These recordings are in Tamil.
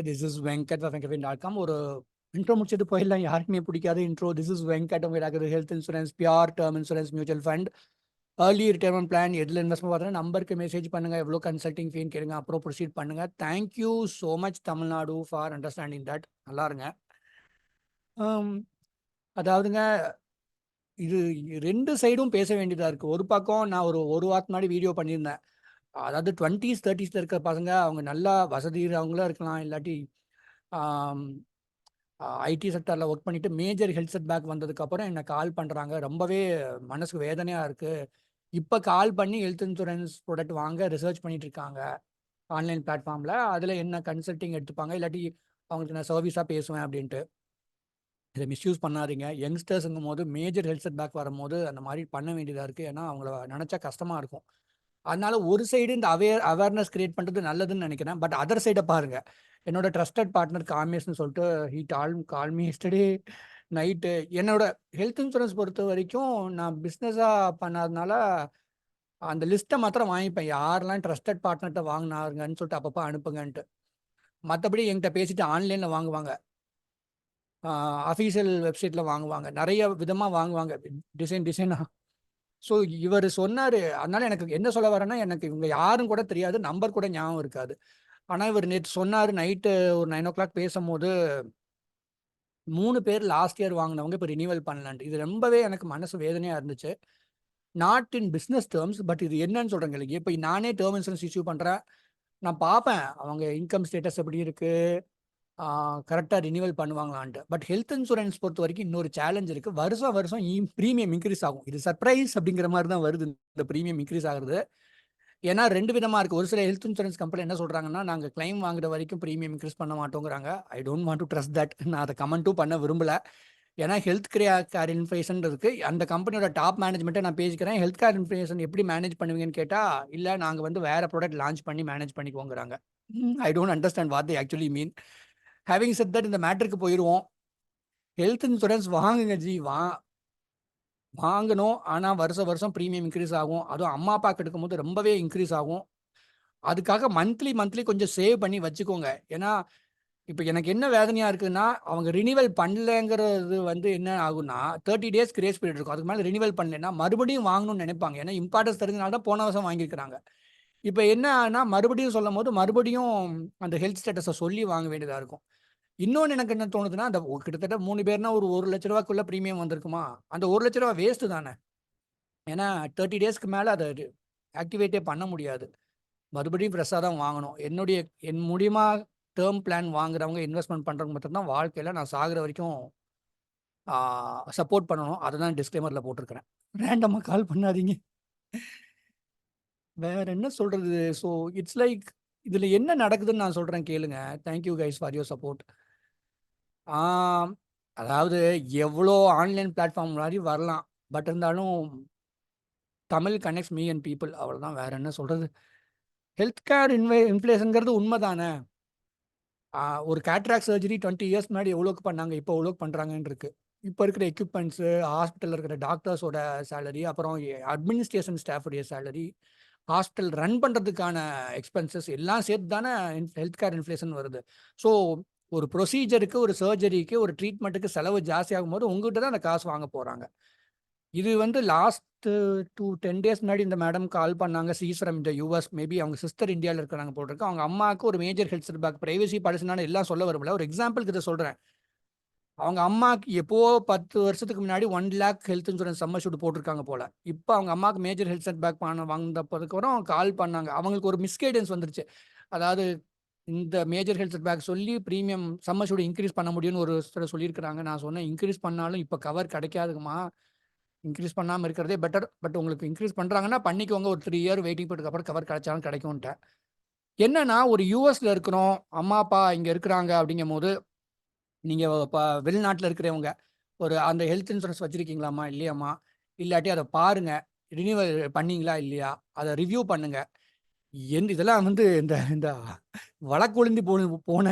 This is Venkat வெங்கட்.com. ஒரு இன்ட்ரோ முடிச்சுட்டு போயிடலாம். யாருக்குமே பிடிக்காத இன்ட்ரோ. This is Venkat. உங்களுக்கு health insurance, pure term insurance, mutual fund, early retirement plan, எதில் இன்வெஸ்ட்மெண்ட் பார்த்தா நம்பருக்கு மெசேஜ் பண்ணுங்க, எவ்வளோ கன்சல்டிங் ஃபீன்னு கேளுங்க, அப்புறம் ப்ரொசீட் பண்ணுங்க. Thank you so much Tamil Nadu for understanding that. நல்லா இருங்க. அதாவதுங்க, இது ரெண்டு சைடும் பேச வேண்டியதாக இருக்குது. ஒரு பக்கம் நான் ஒரு வாரத்துக்கு முன்னாடி வீடியோ பண்ணியிருந்தேன். அதாவது 20s 30s இருக்கிற பசங்க, அவங்க நல்லா வசதி அவங்களும் இருக்கலாம், இல்லாட்டி ஐடி செக்டரில் ஒர்க் பண்ணிட்டு மேஜர் ஹெல்த் செட் பேக் வந்ததுக்கப்புறம் என்னை கால் பண்ணுறாங்க. ரொம்பவே மனசுக்கு வேதனையாக இருக்குது. இப்போ கால் பண்ணி ஹெல்த் இன்சூரன்ஸ் ப்ராடக்ட் வாங்க ரிசர்ச் பண்ணிட்டு இருக்காங்க ஆன்லைன் பிளாட்ஃபார்மில். அதில் என்ன கன்சல்ட்டிங் எடுத்துப்பாங்க, இல்லாட்டி அவங்களுக்கு நான் சர்வீஸாக பேசுவேன் அப்படின்ட்டு. இதை மிஸ்யூஸ் பண்ணாதீங்க. யங்ஸ்டர்ஸுங்கும் போது மேஜர் ஹெல்த் செட் பேக் வரும்போது அந்த மாதிரி பண்ண வேண்டியதாக இருக்குது. ஏன்னா அவங்கள நினச்சா கஷ்டமாக இருக்கும். அதனால ஒரு சைடு இந்த அவேர்னஸ் கிரியேட் பண்ணுறது நல்லதுன்னு நினைக்கிறேன். பட் அதர் சைடை பாருங்க. என்னோட ட்ரஸ்டட் பார்ட்னர் காமேஷ்னு சொல்லிட்டு he call me yesterday night. என்னோட ஹெல்த் இன்சூரன்ஸ் பொறுத்த வரைக்கும் நான் பிஸ்னஸாக பண்ணாதனால அந்த லிஸ்ட்டை மாத்திரம் வாங்கிப்பேன். யாரெல்லாம் ட்ரஸ்டட் பார்ட்னர்கிட்ட வாங்கினாருங்கன்னு சொல்லிட்டு அப்பப்போ அனுப்புங்கன்ட்டு. மற்றபடி என்கிட்ட பேசிட்டு ஆன்லைனில் வாங்குவாங்க, அஃபீஷியல் வெப்சைட்டில் வாங்குவாங்க, நிறைய விதமாக வாங்குவாங்க, டிசைனாக. ஸோ இவர் சொன்னார். அதனால எனக்கு என்ன சொல்ல வரேன்னா, எனக்கு இவங்க யாரும் கூட தெரியாது, நம்பர் கூட ஞாபகம் இருக்காது. ஆனால் இவர் நேற்று சொன்னார் நைட்டு ஒரு 9 o'clock பேசும்போது 3 பேர் லாஸ்ட் இயர் வாங்கினவங்க இப்போ ரினியூவல் பண்ணலான்ட்டு. இது ரொம்பவே எனக்கு மனசு வேதனையாக இருந்துச்சு. Not in business terms, but இது என்னன்னு சொல்கிறேங்க இல்லைங்க. இப்போ நானே டேர்ம் இன்சூரன்ஸ் இஷ்யூ பண்ணுறேன். நான் பார்ப்பேன் அவங்க இன்கம் ஸ்டேட்டஸ் எப்படி இருக்குது, கரெக்டாக ரினியூவல் பண்ணுவாங்களான்ட்டு. பட் ஹெல்த் இன்சூரன்ஸ் பொறுத்த வரைக்கும் இன்னொரு சேலஞ்ச் இருக்குது. வருஷம் வருஷம் ப்ரீமியம் இன்க்ரீஸ் ஆகும். இது சர்ப்ரைஸ் அப்படிங்கிற மாதிரி தான் வருது இந்த ப்ரீமியம் இன்க்ரீஸ் ஆகுறது. ஏன்னா 2 விதமாக இருக்குது. ஒரு சில ஹெல்த் இன்சூரன்ஸ் கம்பெனி என்ன சொல்கிறாங்கன்னா, நாங்கள் கிளைம் வாங்குற வரைக்கும் ப்ரீமியம் இன்க்ரீஸ் பண்ண மாட்டோங்கிறாங்க. I don't want to trust that. நான் அதை கமெண்ட்டும் பண்ண விரும்பலை. ஏன்னா ஹெல்த் கேர் இன்ஃப்ளேஷன் இருக்குது. அந்த கம்பெனியோட டாப் மேனேஜ்மெண்ட்டை நான் பேசிக்கிறேன். ஹெல்த் கேர் இன்ஃப்ளேஷன் எப்படி மேனேஜ் பண்ணுவீங்கன்னு கேட்டால், இல்லை நாங்கள் வந்து வேறு ப்ராடக்ட் லான்ச் பண்ணி மேனேஜ் பண்ணிக்குவோங்கிறாங்க. I don't understand what they actually mean. Having set that, இந்த மேட்டருக்கு போயிடுவோம். ஹெல்த் இன்சூரன்ஸ் வாங்குங்க ஜி, வாங்கணும். ஆனால் வருஷம் வருஷம் ப்ரீமியம் இன்க்ரீஸ் ஆகும். அதுவும் அம்மா அப்பாவுக்கு எடுக்கும்போது ரொம்பவே இன்க்ரீஸ் ஆகும். அதுக்காக மந்த்லி கொஞ்சம் சேவ் பண்ணி வச்சுக்கோங்க. ஏன்னா இப்போ எனக்கு என்ன வேதனையாக இருக்குதுன்னா, அவங்க ரினிவல் பண்ணலைங்கிறது வந்து என்ன ஆகும்னா 30 days கிரேஸ் பீரியட் இருக்கும். அதுக்கு மேலே ரினிவல் பண்ணலைன்னா மறுபடியும் வாங்கணும்னு நினைப்பாங்க. ஏன்னா இம்பார்ட்டன்ஸ் தெரிஞ்சனால தான் போன வருஷம் வாங்கியிருக்கிறாங்க. இப்போ என்ன ஆகுனா, மறுபடியும் சொல்லும் போது மறுபடியும் அந்த ஹெல்த் ஸ்டேட்டஸை சொல்லி வாங்க வேண்டியதாக இருக்கும். இன்னொன்று எனக்கு என்ன தோணுதுன்னா, அந்த கிட்டத்தட்ட 3 பேர்னா ஒரு 1,00,000 ப்ரீமியம் வந்திருக்குமா, அந்த 1,00,000 வேஸ்ட்டு தானே. ஏன்னா 30 daysக்கு மேலே அதை ஆக்டிவேட்டே பண்ண முடியாது. மறுபடியும் ஃப்ரெஷ்ஷாக தான் வாங்கணும். என் மூலியமா டேர்ம் பிளான் வாங்குறவங்க, இன்வெஸ்ட்மெண்ட் பண்ணுறவங்க மட்டும்தான் வாழ்க்கையில் நான் சாகிற வரைக்கும் சப்போர்ட் பண்ணணும். அதை தான் டிஸ்க்ளைமரில் போட்டிருக்கிறேன். ரேண்டமாக கால் பண்ணாதீங்க. வேற என்ன சொல்கிறது. ஸோ இட்ஸ் லைக், இதில் என்ன நடக்குதுன்னு நான் சொல்கிறேன் கேளுங்க. Thank you guys for your support. அதாவது எவ்வளோ ஆன்லைன் பிளாட்ஃபார்ம் மாதிரி வரலாம், பட் இருந்தாலும் Tamil connects me and people, அவ்வளோதான். வேற என்ன சொல்கிறது. ஹெல்த் கேர் இன்ஃப்ளேஷனுங்கிறது உண்மை தானே. ஒரு கேட்ராக்ட் சர்ஜரி 20 years முன்னாடி எவ்வளோக்கு பண்ணாங்க, இப்போ எவ்வளோக்கு பண்ணுறாங்கன்னு இருக்கு. இப்போ இருக்கிற எக்யூப்மெண்ட்ஸு, ஹாஸ்பிட்டலில் இருக்கிற டாக்டர்ஸோட சேலரி, அப்புறம் அட்மினிஸ்ட்ரேஷன் ஸ்டாஃபுடைய சேலரி, ஹாஸ்பிட்டல் ரன் பண்ணுறதுக்கான எக்ஸ்பென்சஸ் எல்லாம் சேர்த்து தானே ஹெல்த் கேர் இன்ஃப்ளேஷன் வருது. ஸோ ஒரு ப்ரொசீஜருக்கு, ஒரு சர்ஜரிக்கு, ஒரு ட்ரீட்மெண்ட்டுக்கு செலவு ஜாஸ்தியாகும் போது உங்ககிட்ட தான் அந்த காசு வாங்க போகிறாங்க. இது வந்து லாஸ்ட் 10 days முன்னாடி இந்த மேடம் கால் பண்ணாங்க. சீஸ்வரம் இந்த யூஎஸ், மேபி அவங்க சிஸ்டர் இந்தியாவில் இருக்கிறாங்க போட்டிருக்கு. அவங்க அம்மாவுக்கு ஒரு major health setback, privacy பாலிசினால எல்லாம் சொல்ல வரல, ஒரு எக்ஸாம்பிளுக்கு இதை சொல்கிறேன். அவங்க அம்மாவுக்கு எப்போ 10 வருஷத்துக்கு முன்னாடி 1 lakh ஹெல்த் இன்சூரன்ஸ் சம்மர்ஷூட் போட்டிருக்காங்க போல. இப்போ அவங்க அம்மாவுக்கு மேஜர் ஹெல்த் செட் பேக் வாங்கினப்பதுக்கப்புறம் அவங்களுக்கு கால் பண்ணாங்க. அவங்களுக்கு ஒரு மிஸ்கைடன்ஸ் வந்துருச்சு. அதாவது இந்த மேஜர் ஹெல்த் செட் பேக் சொல்லி ப்ரீமியம் சம்மர்ஷூட் இன்க்ரீஸ் பண்ண முடியும்னு ஒரு சிலர் சொல்லியிருக்கிறாங்க. நான் சொன்னேன், இன்க்ரீஸ் பண்ணாலும் இப்போ கவர் கிடைக்காதுங்கம்மா, இன்க்ரீஸ் பண்ணாமல் இருக்கிறதே பெட்டர். பட் உங்களுக்கு இன்க்ரீஸ் பண்ணுறாங்கன்னா பண்ணிக்கோங்க, ஒரு 3 year வெயிட்டிங் பீரியடுக்கு அப்புறம் கவர் கிடைச்சாலும் கிடைக்கும்ட்டேன். என்னன்னா, ஒரு யூஎஸ்ல இருக்கிறோம், அம்மா அப்பா இங்கே இருக்கிறாங்க. அப்படிங்கும் போது நீங்கள் இப்போ வெளிநாட்டில் இருக்கிறவங்க ஒரு அந்த ஹெல்த் இன்சூரன்ஸ் வச்சுருக்கீங்களாம்மா, இல்லையாம்மா, இல்லாட்டி அதை பாருங்கள், ரினியூவல் பண்ணீங்களா இல்லையா, அதை ரிவ்யூ பண்ணுங்கள். இதெல்லாம் வந்து இந்த இந்த வழக்குழுந்தி போன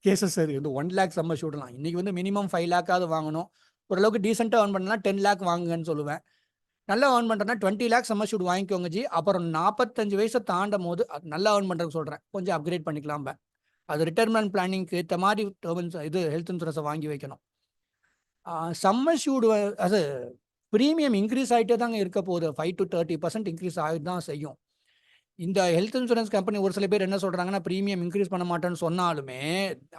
கேசஸ். அது இந்த 1 lakh சம்மர் ஷூட்லாம் இன்றைக்கி வந்து மினிமம் 5 lakh வாங்கணும். ஓரளவுக்கு டீசெண்டாக ஏர்ன் பண்ணலாம் 10 lakh வாங்குங்கன்னு சொல்லுவேன். நல்லா ஏர்ன் பண்ணுறேன்னா 20 lakh சம்மர் ஷூட் வாங்கிக்கோங்க ஜி. அப்புறம் 45 வயசை தாண்டும் போது நல்லா ஏர்ன் பண்ணுறதுக்கு சொல்கிறேன், கொஞ்சம் அப்கிரேட் பண்ணிக்கலாம். அது ரிட்டயர்மெண்ட் பிளானிங்க்கு ஏற்ற மாதிரி இது ஹெல்த் இன்சூரன்ஸை வாங்கி வைக்கணும். சம்மர்ஷூடு அது ப்ரீமியம் இன்க்ரீஸ் ஆகிட்டே தாங்க இருக்க போகுது. 5 to 30% இன்க்ரீஸ் ஆகிட்டு தான் செய்யும். இந்த ஹெல்த் இன்சூரன்ஸ் கம்பெனி ஒரு சில பேர் என்ன சொல்றாங்கன்னா, பிரீமியம் இன்க்ரீஸ் பண்ண மாட்டேன்னு சொன்னாலுமே,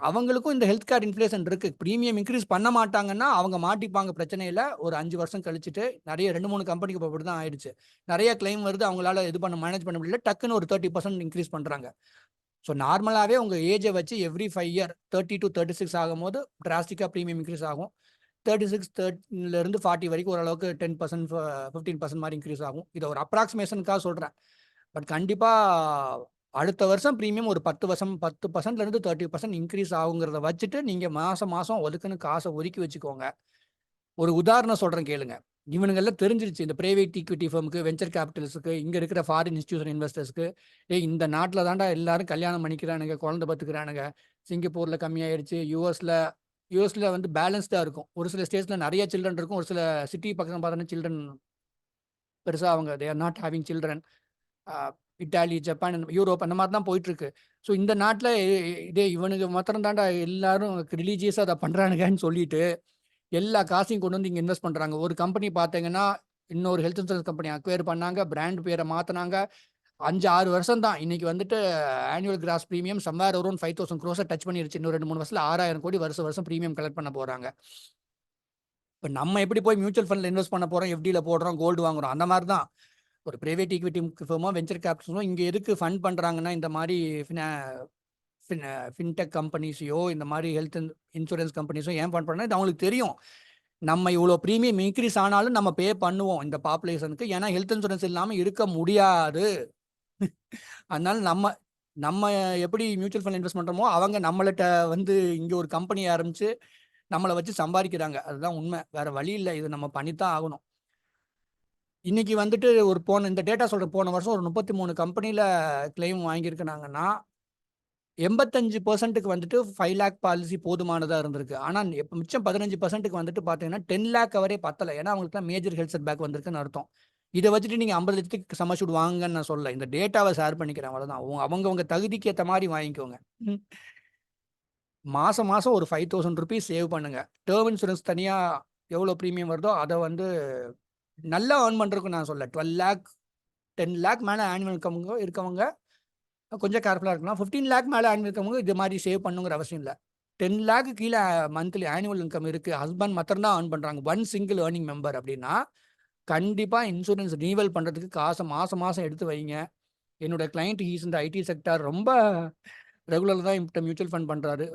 அவங்களுக்கும் இந்த ஹெல்த் கேர் இன்ஃப்ளேஷன் இருக்கு. பிரீமியம் இன்க்ரீஸ் பண்ண மாட்டாங்கன்னா, அவங்க மாட்டிப்பாங்க பிரச்சனையில. ஒரு 5 வருஷம் கழிச்சுட்டு நிறைய 2, 3 கம்பெனிக்கு இப்போ இப்படி தான் ஆயிடுச்சு. நிறைய கிளைம் வருது. அவங்களால மேனேஜ் பண்ண முடியல. டக்குன்னு ஒரு 30% இன்க்ரீஸ் பண்றாங்க. ஸோ நார்மலாவே உங்க ஏஜை வச்சு எவ்ரி 5 இயர் 30 to 36 ஆகும்போது டிராஸ்டிக்கா பிரீமியம் இன்க்ரீஸ் ஆகும். 36 40 வரைக்கும் ஓரளவுக்கு 10% 15% மாதிரி இன்க்ரீஸ் ஆகும். இதை ஒரு அப்ராக்சிமேஷனுக்காக சொல்றேன். பட் கண்டிப்பா அடுத்த வருஷம் பிரீமியம் ஒரு 10% 30% இன்க்ரீஸ் ஆகுங்கிறத வச்சுட்டு நீங்க மாசம் மாசம் ஒதுக்குன்னு காசை ஒதுக்கி வச்சுக்கோங்க. ஒரு உதாரணம் சொல்றேன் கேளுங்க. இவனுங்கெல்லாம் தெரிஞ்சிருச்சு இந்த பிரைவேட் ஈக்விட்டி ஃபர்முக்கு, வெஞ்சர் கேபிட்டல்ஸுக்கு, இங்க இருக்கிற ஃபாரின் இன்ஸ்டிடியூஷன் இன்வெஸ்டர்ஸ்க்கு, இந்த நாட்டில் தாண்டா எல்லாரும் கல்யாணம் பண்ணிக்கிறானுங்க, குழந்தை பத்துக்கிறானுங்க. சிங்கப்பூர்ல கம்மியாயிடுச்சு. யூஎஸ்ல வந்து பேலன்ஸ்டா இருக்கும். ஒரு சில ஸ்டேட்ஸ்ல நிறைய சில்ட்ரன் இருக்கும். ஒரு சில சிட்டி பக்கம் பார்த்தோன்னா சில்ட்ரன் பெருசா அவங்க they are not having children. Italy, Japan, Europe அந்த மாதிரி தான் போயிட்டு இருக்கு. ஸோ இந்த நாட்டில் இதே இவனுக்கு மாத்திரம் தாண்டா எல்லாரும் ரிலீஜியஸாக அதை பண்றானுங்கன்னு சொல்லிட்டு எல்லா காசையும் கொண்டு வந்து இங்கே இன்வெஸ்ட் பண்றாங்க. ஒரு கம்பெனி பார்த்தீங்கன்னா இன்னொரு ஹெல்த் இன்சூரன்ஸ் கம்பெனி அக்வயர் பண்ணாங்க, பிராண்ட் பேரை மாத்தினாங்க. 5-6 வருஷம் தான். இன்னைக்கு வந்துட்டு annual cross premium somewhere around 5,000 crores touch பண்ணிருச்சு. இன்னும் 2-3 வருஷத்துல 6,000 கோடி வருஷம் பிரீமியம் கலெக்ட் பண்ண போறாங்க. இப்போ நம்ம எப்படி போய் மியூச்சுவல் ஃபண்ட்ல இன்வெஸ்ட் பண்ண போறோம், எஃப்டில போடுறோம், கோல்டு வாங்குறோம், அந்த மாதிரி தான் ஒரு பிரைவேட் ஈக்விட்டி ஃபர்மோ வெஞ்சர் கேபிட்டல்ஸோ இங்க எதுக்கு ஃபண்ட் பண்றாங்கன்னா, இந்த மாதிரி ஃபின்டெக் கம்பெனிஸையோ இந்த மாதிரி ஹெல்த் இன்சூரன்ஸ் கம்பெனிஸோ ஏன் ஃபண்ட் பண்ணா இது அவங்களுக்கு தெரியும். நம்ம இவ்வளோ ப்ரீமியம் இன்க்ரீஸ் ஆனாலும் நம்ம பே பண்ணுவோம் இந்த பாப்புலேஷனுக்கு. ஏன்னா ஹெல்த் இன்சூரன்ஸ் இல்லாமல் இருக்க முடியாது. அதனால நம்ம நம்ம எப்படி மியூச்சுவல் ஃபண்ட் இன்வெஸ்ட் பண்றோமோ அவங்க நம்மள்ட்ட வந்து இங்க ஒரு கம்பெனி ஆரம்பிச்சு நம்மளை வச்சு சம்பாதிக்கிறாங்க. அதுதான் உண்மை. வேற வழி இல்லை. இது நம்ம பண்ணித்தான் ஆகணும். இன்னைக்கு வந்துட்டு இந்த டேட்டா சொல்ற போன வருஷம் ஒரு 33 கம்பெனில கிளைம் வாங்கியிருக்கிறாங்கன்னா 85%க்கு வந்துட்டு 5 lakh பாலிசி போதுமானதா இருந்திருக்கு. ஆனா மிச்சம் 15%க்கு வந்துட்டு பாத்தீங்கன்னா 10 lakh வரை பத்தல. ஏன்னா அவங்களுக்கு மேஜர் ஹெல்த் செட் பேக் வந்திருக்குன்னு அர்த்தம். இதை வச்சுட்டு நீங்க 50 லட்சத்துக்கு சமஷூட் வாங்கன்னு நான் சொல்ல. இந்த டேட்டாவை ஷேர் பண்ணிக்கிறேன், அவ்வளவுதான். அவங்க தகுதிக்கு ஏற்ற மாதிரி வாங்கிக்கோங்க. மாசம் மாசம் ஒரு 5,000 rupees சேவ் பண்ணுங்க. டேர்ம் இன்சூரன்ஸ் தனியா எவ்வளவு பிரீமியம் வருதோ அதை வந்து நல்லா ஏர்ன் பண்றதுக்கு நான் சொல்ல. 12 lakh 10 lakh மேல ஆனுவல் இன்கம் இருக்கவங்க கொஞ்சம் கேர்ஃபுல்லாக இருக்கலாம். 15 lakh மேலே ஆனுவல் இருக்கவங்க இது மாதிரி சேவ் பண்ணுங்கிற அவசியம் இல்லை. 10 lakh கீழே மந்த்லி ஆனுவல் இன்கம் இருக்கு, ஹஸ்பண்ட் மாத்திரம் தான் ஏர்ன் பண்றாங்க, ஒன் சிங்கிள் ஏர்னிங் மெம்பர் அப்படின்னா கண்டிப்பா இன்சூரன்ஸ் ரினிவல் பண்றதுக்கு காசை மாசம் மாசம் எடுத்து வைங்க. என்னோட கிளைண்ட் ஹீஸ் இந்த ஐடி செக்டார் ரொம்ப ரெகுலர் தான் இப்போ மியூச்சுவல் ஃபண்ட் பண்றாரு.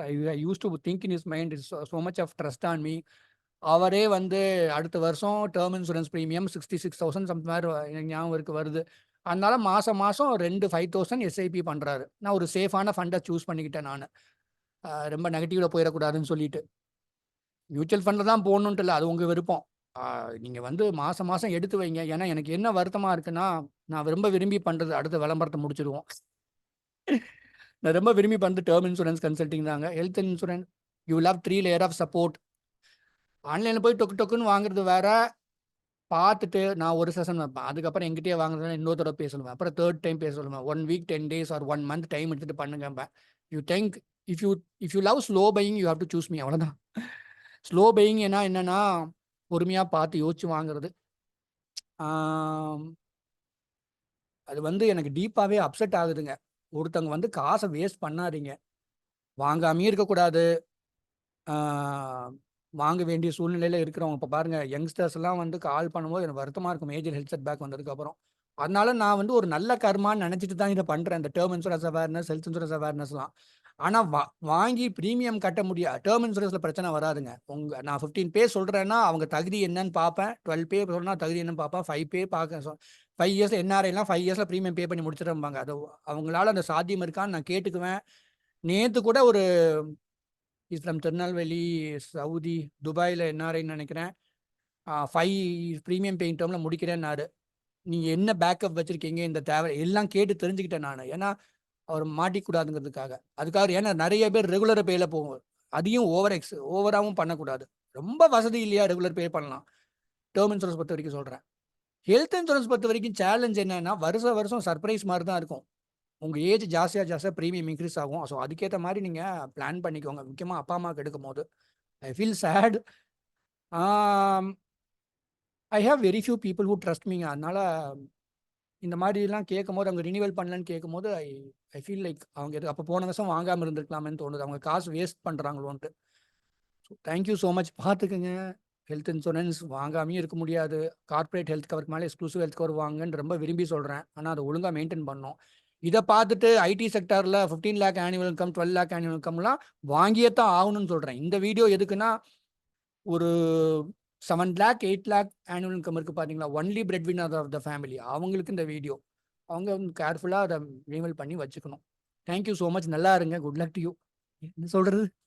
I use to think in is mind is so much of trust on me. அவரே வந்து அடுத்த வருஷம் டேர்ம் இன்சூரன்ஸ் பிரீமியம் 66,000 சம்திங் எனக்கு ஞாபகம் இருக்கு வருது. அதனால மாசம் மாசம் 5,000 எஸ்ஐபி பண்றாரு. நான் ஒரு சேஃபான ஃபண்டை சூஸ் பண்ணிக்கிட்டேன் நான். ரொம்ப நெகட்டிவ்ல போயிடக்கூடாதுன்னு சொல்லிட்டு. மியூச்சுவல் ஃபண்டில் தான் போடணுன்ட்டு இல்லை, அது உங்கள் விருப்பம். நீங்க வந்து மாசம் மாசம் எடுத்து வைங்க. ஏன்னா எனக்கு என்ன வருத்தமா இருக்குன்னா, நான் ரொம்ப விரும்பி பண்றது அடுத்த விளம்பரத்தை முடிச்சிடுவோம். நான் ரொம்ப விரும்பி பண்ணுறது டேர்ம் இன்சூரன்ஸ் கன்சல்டிங் தாங்க. Health insurance you will have 3 layer of support. ஆன்லைனில் போய் டொக்கு டொக்குன்னு வாங்குறது வேற, பார்த்துட்டு நான் ஒரு செஷன் வைப்பேன். அதுக்கப்புறம் எங்கிட்டே வாங்குறதுனா இன்னொரு தடவை பேச சொல்லுவேன். அப்புறம் 3rd டைம் பேச சொல்லுவேன். 1 week 10 days or 1 month time எடுத்துட்டு பண்ணுங்கம்பேன். You think if you love slow buying you have to choose me, அவ்வளோதான். ஸ்லோ பையிங் என்னன்னா பொறுமையாக பார்த்து யோசிச்சு வாங்குறது. அது வந்து எனக்கு டீப்பாகவே அப்செட் ஆகுதுங்க. ஒருத்தவங்க வந்து காசை வேஸ்ட் பண்ணாதீங்க. வாங்காமையும் இருக்கக்கூடாது, வாங்க வேண்டிய சூழ்நிலையில் இருக்கிறவங்க. இப்போ பாருங்க, யங்ஸ்டர்ஸ் எல்லாம் வந்து கால் பண்ணும்போது எனக்கு வருத்தமாக இருக்கும் மேஜர் ஹெல்த் செட் பேக் வந்ததுக்கப்புறம். அதனால நான் வந்து ஒரு நல்ல கர்மான்னு நினச்சிட்டு தான் இதை பண்ணுறேன், இந்த term insurance awareness, health insurance அவேர்னஸ்லாம். ஆனால் வாங்கி ப்ரீமியம் கட்ட முடியாது. டேர்ம் இன்சூரன்ஸில் பிரச்சனை வராதுங்க. நான் 15 பே சொல்கிறேன்னா அவங்க தகுதி என்னன்னு பார்ப்பேன். 12 பே சொன்னால் தகுதி என்னன்னு பார்ப்பேன். 5 பே பார்க்க 5 இயர்ஸ் என்ஆர்ஐலாம் 5 இயர்ஸில் ப்ரீமியம் பே பண்ணி முடிச்சிடம்பாங்க. அது அவங்களால அந்த சாத்தியம் இருக்கான்னு நான் கேட்டுக்குவேன். நேற்று கூட ஒரு இஸ் ஃப்ரம் திருநெல்வேலி, சவுதி, துபாயில் என்ஆர்ஐன்னு நினைக்கிறேன், 5 ப்ரீமியம் பேயிங் டேர்மில் முடிக்கிறேன்னாரு. நீங்கள் என்ன பேக்கப் வச்சுருக்கீங்க, இந்த தேவை எல்லாம் கேட்டு தெரிஞ்சுக்கிட்டேன் நான். ஏன்னா அவர் மாட்டிக்கூடாதுங்கிறதுக்காக. அதுக்காக ஏன்னா நிறைய பேர் ரெகுலர் பேயில் போகும். அதையும் ஓவராகவும் பண்ணக்கூடாது. ரொம்ப வசதி இல்லையா ரெகுலர் பே பண்ணலாம். டேர்ம் இன்சூரன்ஸ் பொறுத்த வரைக்கும் சொல்கிறேன். ஹெல்த் இன்சூரன்ஸ் பொறுத்த வரைக்கும் சேலஞ்ச் என்னன்னா வருஷம் சர்ப்ரைஸ் மாதிரி தான் இருக்கும். உங்க ஏஜ் ஜாஸ்தியா பிரீமியம் இன்க்ரீஸ் ஆகும். ஸோ அதுக்கேத்த மாரி நீங்க பிளான் பண்ணிக்கோங்க. முக்கியமா அப்பா, அம்மாவுக்கு எடுக்கும்போது. I feel sad. Um I have very few people who trust மீங்க. அதனால இந்த மாரிலாம் கேட்கும்போது, அவங்க ரினிவல் பண்ணலன்னு கேட்கும்போது, ஐ ஐ ஃபீல் லைக் அவங்க அப்போ போன வருஷம் வாங்காம இருந்திருக்கலாமேன்னு தோணுது. அவங்க காசு வேஸ்ட் பண்றாங்களோன்ட்டு. So thank you so much. பார்த்துக்கங்க. ஹெல்த் இன்சூரன்ஸ் வாங்காமயும் இருக்க முடியாது. கார்ப்பரேட் ஹெல்த் கவருக்கு மேல எக்ஸ்க்ளூசிவ் ஹெல்த் கவர் வாங்குங்கன்னு ரொம்ப விரும்பி சொல்றேன். ஆனா அத ஒழுங்கா மெயின்டெயின் பண்ணணும். இத பார்த்துட்டு ஐடி செக்டார்ல 15 lakh annual income, 12 lakh annual இன்கம்லாம் வாங்கியே தான் ஆகணும்னு சொல்றேன். இந்த வீடியோ எதுக்குன்னா, ஒரு 7 லேக், 8 லேக் ஆனுவல் இன்கம் இருக்கு பார்த்தீங்களா? Only breadwinner of the family. அவங்களுக்கு இந்த வீடியோ. அவங்க கேர்ஃபுல்லா அத ரினிவல் பண்ணி வச்சுக்கணும். Thank you so much. நல்லா இருங்க. Good luck to you. என்ன சொல்றது?